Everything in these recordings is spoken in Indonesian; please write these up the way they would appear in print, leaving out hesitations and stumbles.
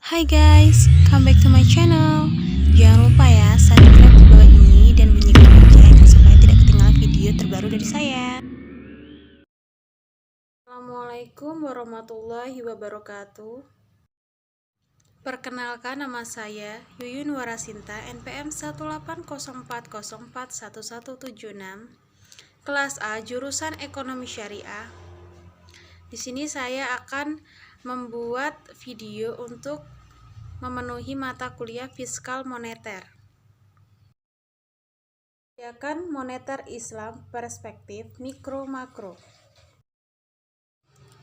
Hai guys, come back to my channel. Jangan lupa ya, subscribe di bawah ini dan bunyikan lonceng supaya tidak ketinggalan video terbaru dari saya. Assalamualaikum warahmatullahi wabarakatuh. Perkenalkan, nama saya Yuyun Warasinta, NPM 18040411176, kelas A, jurusan Ekonomi Syariah. Di sini saya akan membuat video untuk memenuhi mata kuliah fiskal moneter. Kebijakan moneter Islam, perspektif mikro makro.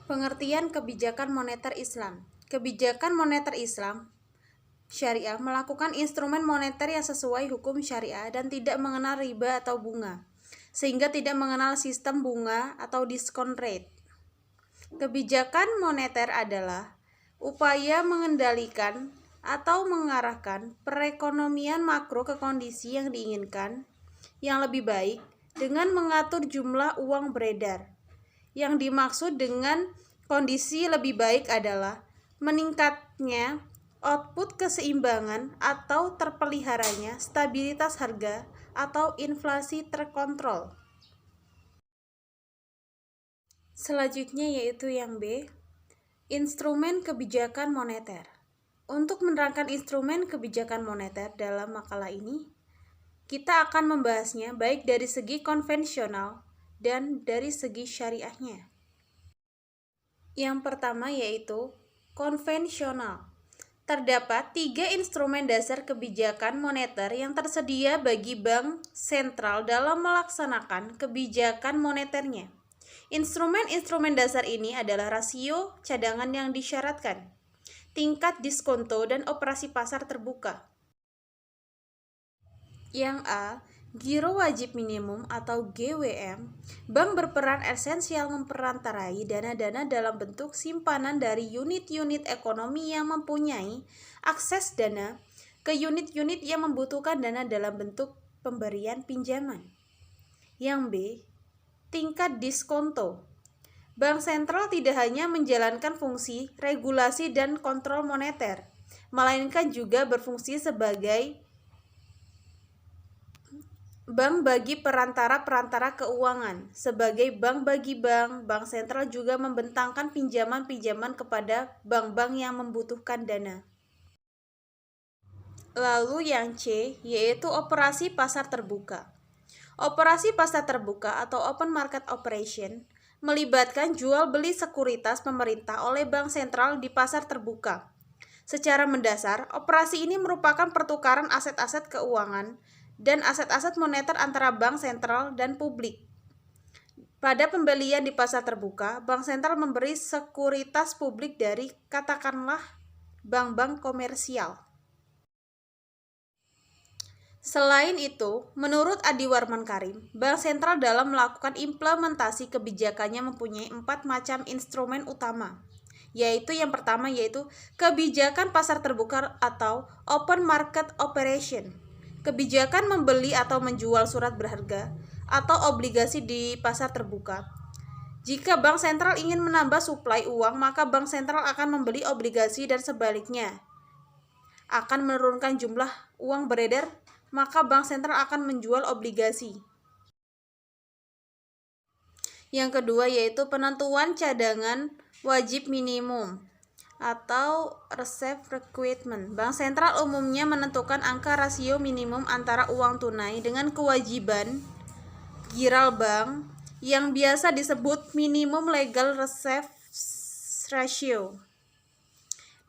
Pengertian kebijakan moneter Islam. Kebijakan moneter Islam syariah melakukan instrumen moneter yang sesuai hukum syariah dan tidak mengenal riba atau bunga, sehingga tidak mengenal sistem bunga atau diskon rate. Kebijakan moneter adalah upaya mengendalikan atau mengarahkan perekonomian makro ke kondisi yang diinginkan, yang lebih baik dengan mengatur jumlah uang beredar. Yang dimaksud dengan kondisi lebih baik adalah meningkatnya output keseimbangan atau terpeliharanya stabilitas harga atau inflasi terkontrol. Selanjutnya yaitu yang B, instrumen kebijakan moneter. Untuk menerangkan instrumen kebijakan moneter dalam makalah ini, kita akan membahasnya baik dari segi konvensional dan dari segi syariahnya. Yang pertama yaitu konvensional. Terdapat 3 instrumen dasar kebijakan moneter yang tersedia bagi bank sentral dalam melaksanakan kebijakan moneternya. Instrumen-instrumen dasar ini adalah rasio cadangan yang disyaratkan, tingkat diskonto, dan operasi pasar terbuka. Yang A, giro wajib minimum atau GWM. Bank berperan esensial memperantarai dana-dana dalam bentuk simpanan dari unit-unit ekonomi yang mempunyai akses dana ke unit-unit yang membutuhkan dana dalam bentuk pemberian pinjaman. Yang B, tingkat diskonto. Bank sentral tidak hanya menjalankan fungsi regulasi dan kontrol moneter, melainkan juga berfungsi sebagai bank bagi perantara-perantara keuangan. Sebagai bank bagi bank, bank sentral juga membentangkan pinjaman-pinjaman kepada bank-bank yang membutuhkan dana. Lalu yang C, yaitu operasi pasar terbuka. Operasi pasar terbuka atau open market operation melibatkan jual beli sekuritas pemerintah oleh bank sentral di pasar terbuka. Secara mendasar, operasi ini merupakan pertukaran aset-aset keuangan dan aset-aset moneter antara bank sentral dan publik. Pada pembelian di pasar terbuka, bank sentral memberi sekuritas publik dari katakanlah bank-bank komersial. Selain itu, menurut Adi Warman Karim, bank sentral dalam melakukan implementasi kebijakannya mempunyai 4 macam instrumen utama, yaitu yang pertama yaitu kebijakan pasar terbuka atau open market operation. Kebijakan membeli atau menjual surat berharga atau obligasi di pasar terbuka. Jika bank sentral ingin menambah suplai uang, maka bank sentral akan membeli obligasi dan sebaliknya akan menurunkan jumlah uang beredar, maka bank sentral akan menjual obligasi. Yang kedua yaitu penentuan cadangan wajib minimum atau reserve requirement. Bank sentral umumnya menentukan angka rasio minimum antara uang tunai dengan kewajiban giral bank yang biasa disebut minimum legal reserve ratio.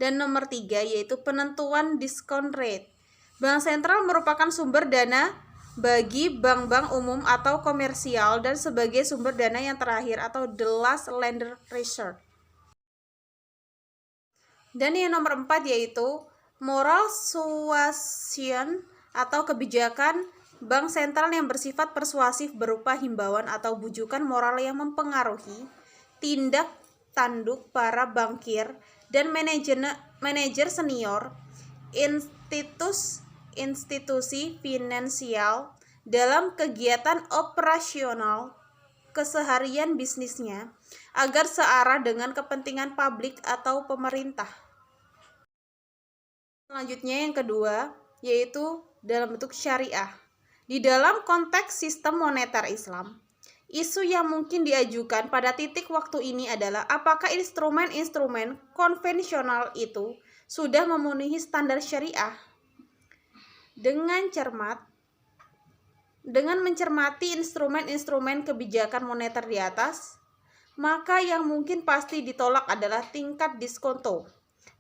Dan nomor 3 yaitu penentuan discount rate. Bank sentral merupakan sumber dana bagi bank-bank umum atau komersial dan sebagai sumber dana yang terakhir atau the last lender resort. Dan yang nomor 4 yaitu moral suasion atau kebijakan bank sentral yang bersifat persuasif berupa himbauan atau bujukan moral yang mempengaruhi tindak tanduk para bankir dan manajer senior institusi finansial dalam kegiatan operasional keseharian bisnisnya agar searah dengan kepentingan publik atau pemerintah. Selanjutnya yang kedua, yaitu dalam bentuk syariah. Di dalam konteks sistem moneter Islam, isu yang mungkin diajukan pada titik waktu ini adalah apakah instrumen-instrumen konvensional itu sudah memenuhi standar syariah. Dengan mencermati instrumen-instrumen kebijakan moneter di atas, maka yang mungkin pasti ditolak adalah tingkat diskonto,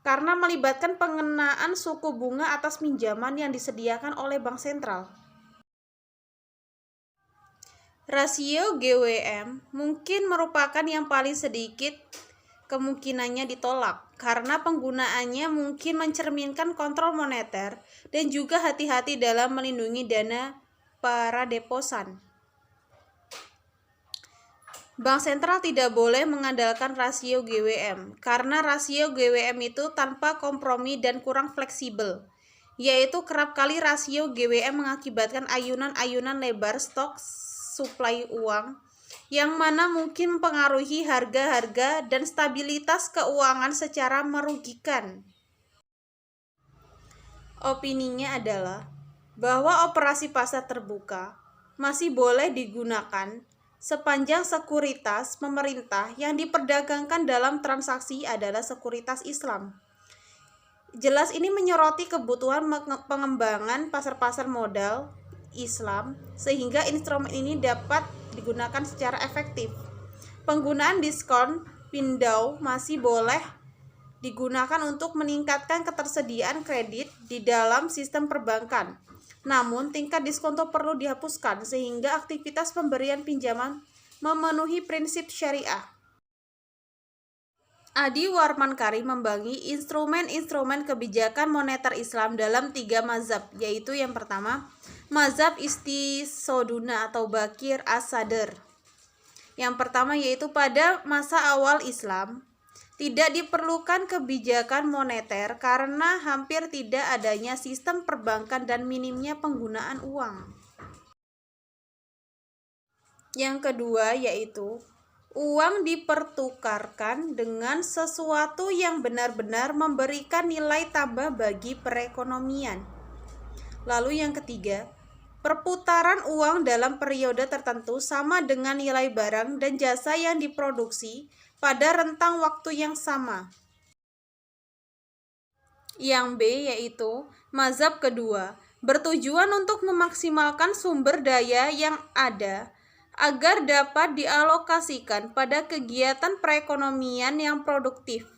karena melibatkan pengenaan suku bunga atas pinjaman yang disediakan oleh bank sentral. Rasio GWM mungkin merupakan yang paling sedikit kemungkinannya ditolak, karena penggunaannya mungkin mencerminkan kontrol moneter dan juga hati-hati dalam melindungi dana para deposan. Bank sentral tidak boleh mengandalkan rasio GWM, karena rasio GWM itu tanpa kompromi dan kurang fleksibel, yaitu kerap kali rasio GWM mengakibatkan ayunan-ayunan lebar stok suplai uang, yang mana mungkin mempengaruhi harga-harga dan stabilitas keuangan secara merugikan. Opininya adalah bahwa operasi pasar terbuka masih boleh digunakan sepanjang sekuritas pemerintah yang diperdagangkan dalam transaksi adalah sekuritas Islam. Jelas ini menyoroti kebutuhan pengembangan pasar-pasar modal Islam, sehingga instrumen ini dapat digunakan secara efektif. Penggunaan diskon window masih boleh digunakan untuk meningkatkan ketersediaan kredit di dalam sistem perbankan. Namun, tingkat diskonto perlu dihapuskan sehingga aktivitas pemberian pinjaman memenuhi prinsip syariah. Adi Warmankari membagi instrumen-instrumen kebijakan moneter Islam dalam 3 mazhab, yaitu yang pertama, mazhab Istisoduna atau Bakir As-Sadr. Yang pertama yaitu pada masa awal Islam, tidak diperlukan kebijakan moneter karena hampir tidak adanya sistem perbankan dan minimnya penggunaan uang. Yang kedua yaitu uang dipertukarkan dengan sesuatu yang benar-benar memberikan nilai tambah bagi perekonomian. Lalu yang ketiga, perputaran uang dalam periode tertentu sama dengan nilai barang dan jasa yang diproduksi pada rentang waktu yang sama. Yang B yaitu mazhab kedua, bertujuan untuk memaksimalkan sumber daya yang ada agar dapat dialokasikan pada kegiatan perekonomian yang produktif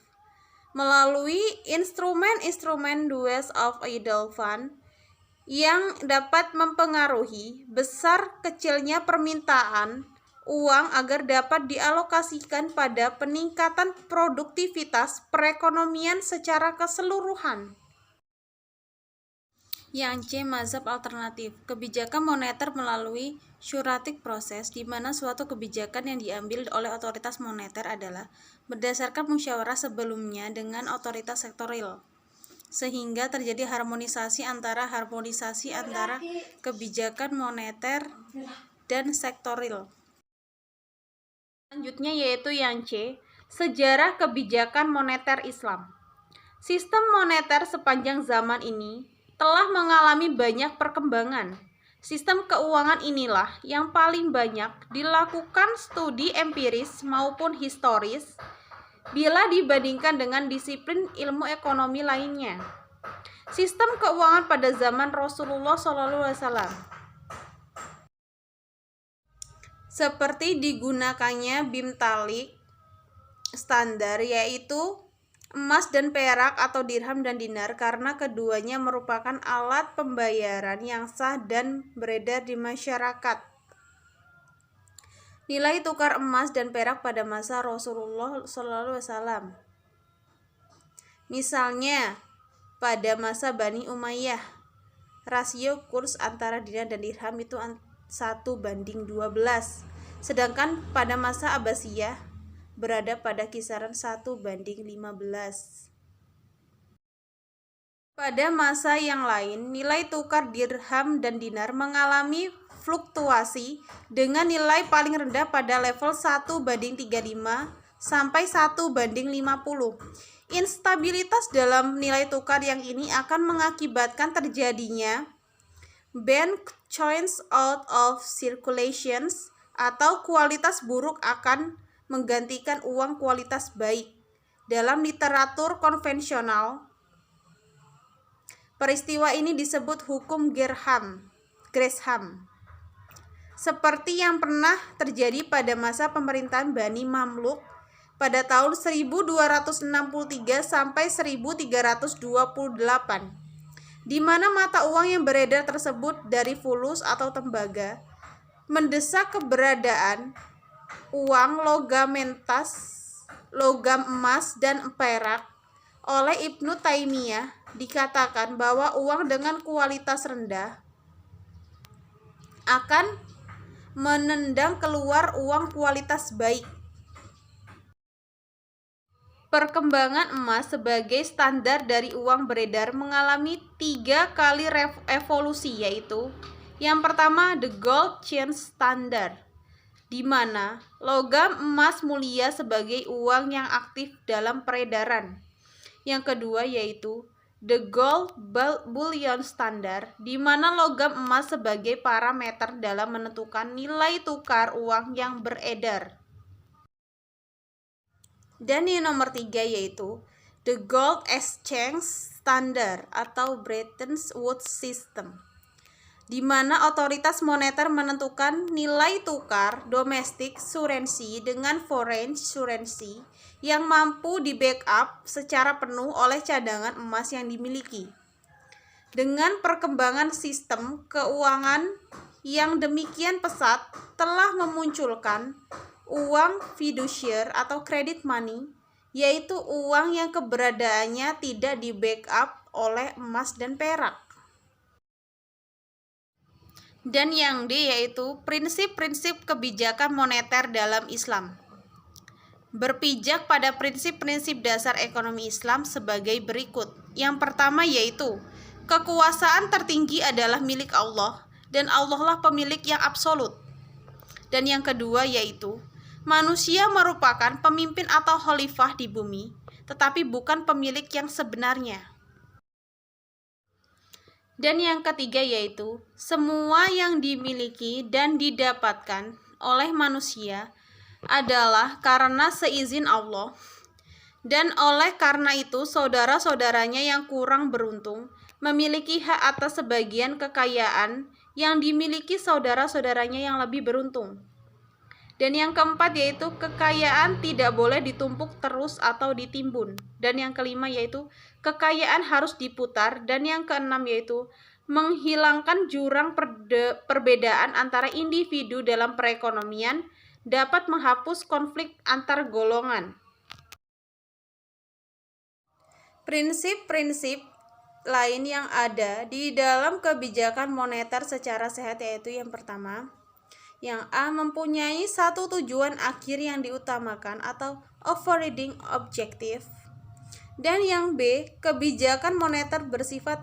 melalui instrumen-instrumen dues of idle fund yang dapat mempengaruhi besar kecilnya permintaan uang agar dapat dialokasikan pada peningkatan produktivitas perekonomian secara keseluruhan. Yang C, mazhab alternatif, kebijakan moneter melalui syuratik proses, di mana suatu kebijakan yang diambil oleh otoritas moneter adalah berdasarkan musyawarah sebelumnya dengan otoritas sektorial, sehingga terjadi harmonisasi antara kebijakan moneter dan sektorial. Selanjutnya yaitu yang C, sejarah kebijakan moneter Islam. Sistem moneter sepanjang zaman ini telah mengalami banyak perkembangan. Sistem keuangan inilah yang paling banyak dilakukan studi empiris maupun historis bila dibandingkan dengan disiplin ilmu ekonomi lainnya. Sistem keuangan pada zaman Rasulullah SAW seperti digunakannya bimtalik standar, yaitu emas dan perak atau dirham dan dinar, karena keduanya merupakan alat pembayaran yang sah dan beredar di masyarakat. Nilai tukar emas dan perak pada masa Rasulullah SAW. Misalnya, pada masa Bani Umayyah, rasio kurs antara dinar dan dirham itu 1:12. Sedangkan pada masa Abbasiyah berada pada kisaran 1:15. Pada masa yang lain, nilai tukar dirham dan dinar mengalami fluktuasi dengan nilai paling rendah pada level 1:35 sampai 1:50. Instabilitas dalam nilai tukar yang ini akan mengakibatkan terjadinya bank coins out of circulations, atau kualitas buruk akan menggantikan uang kualitas baik. Dalam literatur konvensional, peristiwa ini disebut hukum Gresham, seperti yang pernah terjadi pada masa pemerintahan Bani Mamluk pada tahun 1263 sampai 1328, di mana mata uang yang beredar tersebut dari fulus atau tembaga mendesak keberadaan uang logam emas dan perak. Oleh Ibnu Taimiyah dikatakan bahwa uang dengan kualitas rendah akan menendang keluar uang kualitas baik. Perkembangan emas sebagai standar dari uang beredar mengalami 3 kali evolusi, yaitu yang pertama the gold chain standard, di mana logam emas mulia sebagai uang yang aktif dalam peredaran. Yang kedua yaitu the gold bullion standard, di mana logam emas sebagai parameter dalam menentukan nilai tukar uang yang beredar. Dan yang nomor 3 yaitu the gold exchange standard atau Bretton Woods system, di mana otoritas moneter menentukan nilai tukar domestic currency dengan foreign currency yang mampu di-backup secara penuh oleh cadangan emas yang dimiliki. Dengan perkembangan sistem keuangan yang demikian pesat telah memunculkan uang fiduciar atau credit money, yaitu uang yang keberadaannya tidak di-backup oleh emas dan perak. Dan yang D yaitu prinsip-prinsip kebijakan moneter dalam Islam. Berpijak pada prinsip-prinsip dasar ekonomi Islam sebagai berikut. Yang pertama yaitu kekuasaan tertinggi adalah milik Allah dan Allah lah pemilik yang absolut. Dan yang kedua yaitu manusia merupakan pemimpin atau khalifah di bumi, tetapi bukan pemilik yang sebenarnya. Dan yang ketiga yaitu semua yang dimiliki dan didapatkan oleh manusia adalah karena seizin Allah, dan oleh karena itu saudara-saudaranya yang kurang beruntung memiliki hak atas sebagian kekayaan yang dimiliki saudara-saudaranya yang lebih beruntung. Dan yang keempat yaitu kekayaan tidak boleh ditumpuk terus atau ditimbun. Dan yang kelima yaitu kekayaan harus diputar. Dan yang keenam yaitu menghilangkan jurang perbedaan antara individu dalam perekonomian, dapat menghapus konflik antar golongan. Prinsip-prinsip lain yang ada di dalam kebijakan moneter secara sehat yaitu yang pertama, yang A mempunyai satu tujuan akhir yang diutamakan atau overriding objective. Dan yang B, kebijakan moneter bersifat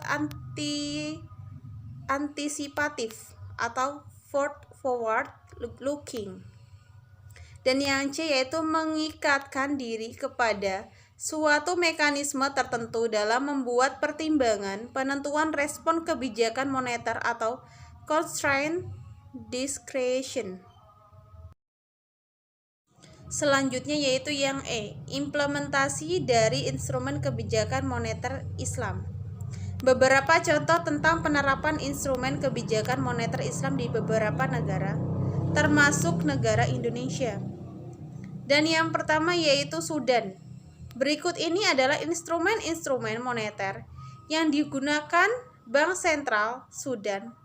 antisipatif atau forward looking. Dan yang C yaitu mengikatkan diri kepada suatu mekanisme tertentu dalam membuat pertimbangan penentuan respon kebijakan moneter atau constraint discretion. Selanjutnya yaitu yang E, implementasi dari instrumen kebijakan moneter Islam. Beberapa contoh tentang penerapan instrumen kebijakan moneter Islam di beberapa negara, termasuk negara Indonesia. Dan yang pertama yaitu Sudan. Berikut ini adalah instrumen-instrumen moneter yang digunakan Bank Sentral Sudan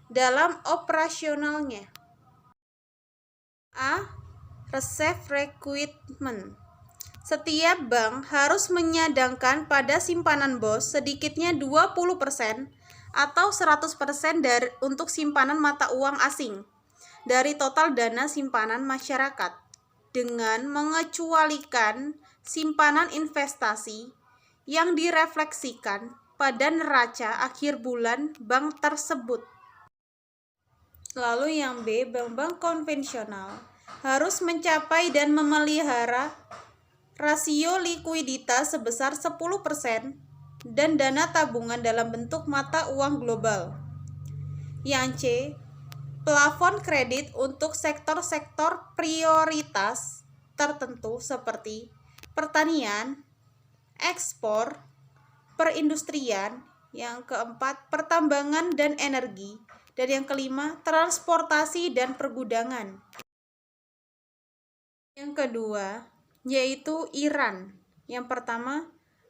dalam operasionalnya. A. Reserve requirement. Setiap bank harus menyadangkan pada simpanan BOS sedikitnya 20% atau 100% untuk simpanan mata uang asing dari total dana simpanan masyarakat, dengan mengecualikan simpanan investasi yang direfleksikan pada neraca akhir bulan bank tersebut. Lalu yang B, bank-bank konvensional harus mencapai dan memelihara rasio likuiditas sebesar 10% dan dana tabungan dalam bentuk mata uang global. Yang C, plafon kredit untuk sektor-sektor prioritas tertentu seperti pertanian, ekspor, perindustrian, yang keempat pertambangan dan energi, dan yang kelima transportasi dan pergudangan. Yang kedua yaitu Iran. Yang pertama,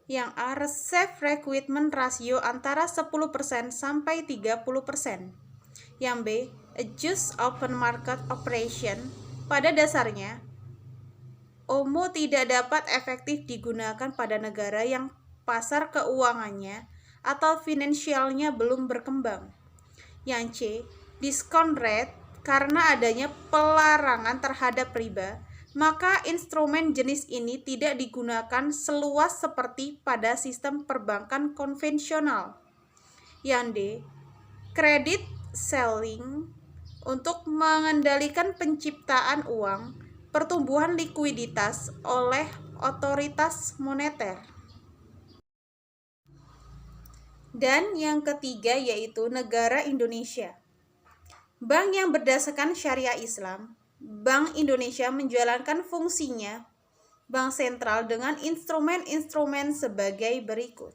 yang A, reserve requirement ratio antara 10% sampai 30%. Yang B, adjust open market operation. Pada dasarnya, OMO tidak dapat efektif digunakan pada negara yang pasar keuangannya atau finansialnya belum berkembang. Yang C, discount rate. Karena adanya pelarangan terhadap riba, maka instrumen jenis ini tidak digunakan seluas seperti pada sistem perbankan konvensional. Yang D, credit selling. Untuk mengendalikan penciptaan uang, pertumbuhan likuiditas oleh otoritas moneter. Dan yang ketiga yaitu negara Indonesia. Bank yang berdasarkan syariah Islam, Bank Indonesia menjalankan fungsinya bank sentral dengan instrumen-instrumen sebagai berikut.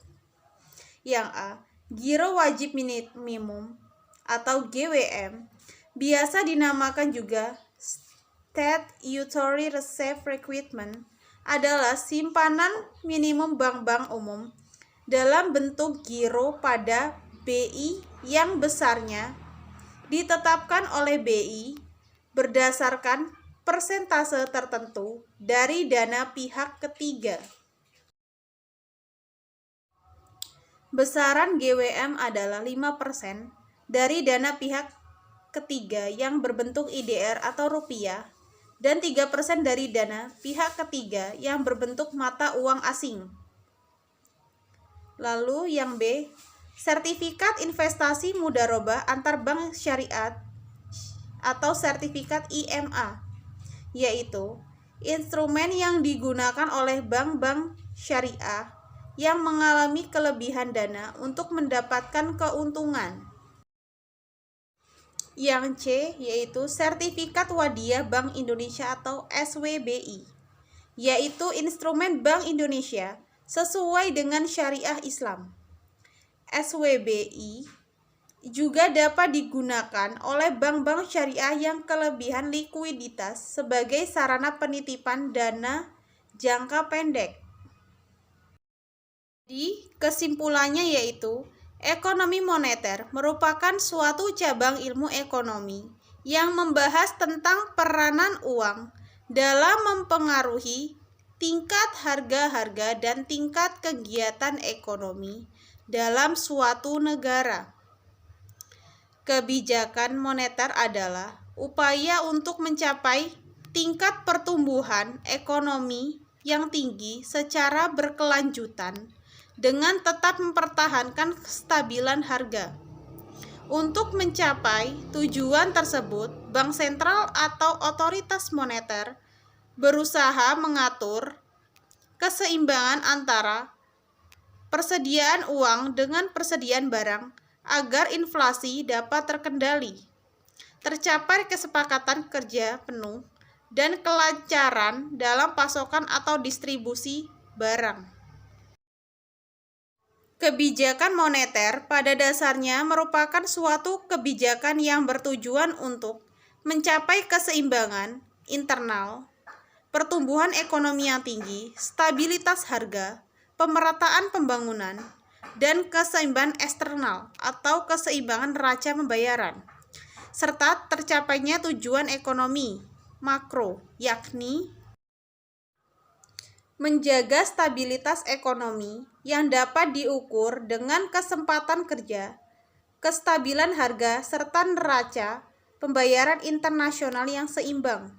Yang A, giro wajib minimum atau GWM, biasa dinamakan juga Statutory Reserve Requirement, adalah simpanan minimum bank-bank umum dalam bentuk giro pada BI yang besarnya ditetapkan oleh BI berdasarkan persentase tertentu dari dana pihak ketiga. Besaran GWM adalah 5% dari dana pihak ketiga yang berbentuk IDR atau rupiah dan 3% dari dana pihak ketiga yang berbentuk mata uang asing. Lalu yang B, sertifikat investasi mudharabah antar bank syariat atau sertifikat IMA, yaitu instrumen yang digunakan oleh bank-bank syariah yang mengalami kelebihan dana untuk mendapatkan keuntungan. Yang C, yaitu sertifikat wadiah Bank Indonesia atau SWBI, yaitu instrumen Bank Indonesia sesuai dengan syariah Islam. SWBI juga dapat digunakan oleh bank-bank syariah yang kelebihan likuiditas sebagai sarana penitipan dana jangka pendek. Jadi, kesimpulannya yaitu ekonomi moneter merupakan suatu cabang ilmu ekonomi yang membahas tentang peranan uang dalam mempengaruhi tingkat harga-harga dan tingkat kegiatan ekonomi dalam suatu negara. Kebijakan moneter adalah upaya untuk mencapai tingkat pertumbuhan ekonomi yang tinggi secara berkelanjutan dengan tetap mempertahankan kestabilan harga. Untuk mencapai tujuan tersebut, bank sentral atau otoritas moneter berusaha mengatur keseimbangan antara persediaan uang dengan persediaan barang agar inflasi dapat terkendali, tercapai kesepakatan kerja penuh, dan kelancaran dalam pasokan atau distribusi barang. Kebijakan moneter pada dasarnya merupakan suatu kebijakan yang bertujuan untuk mencapai keseimbangan internal, pertumbuhan ekonomi yang tinggi, stabilitas harga, pemerataan pembangunan, dan keseimbangan eksternal atau keseimbangan neraca pembayaran, serta tercapainya tujuan ekonomi makro, yakni menjaga stabilitas ekonomi yang dapat diukur dengan kesempatan kerja, kestabilan harga, serta neraca pembayaran internasional yang seimbang.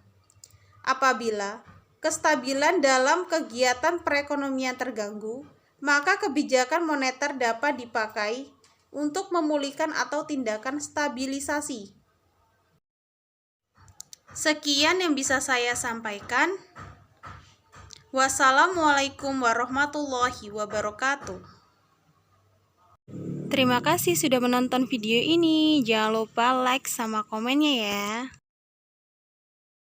Apabila kestabilan dalam kegiatan perekonomian terganggu, maka kebijakan moneter dapat dipakai untuk memulihkan atau tindakan stabilisasi. Sekian yang bisa saya sampaikan. Wassalamualaikum warahmatullahi wabarakatuh. Terima kasih sudah menonton video ini. Jangan lupa like sama komennya ya.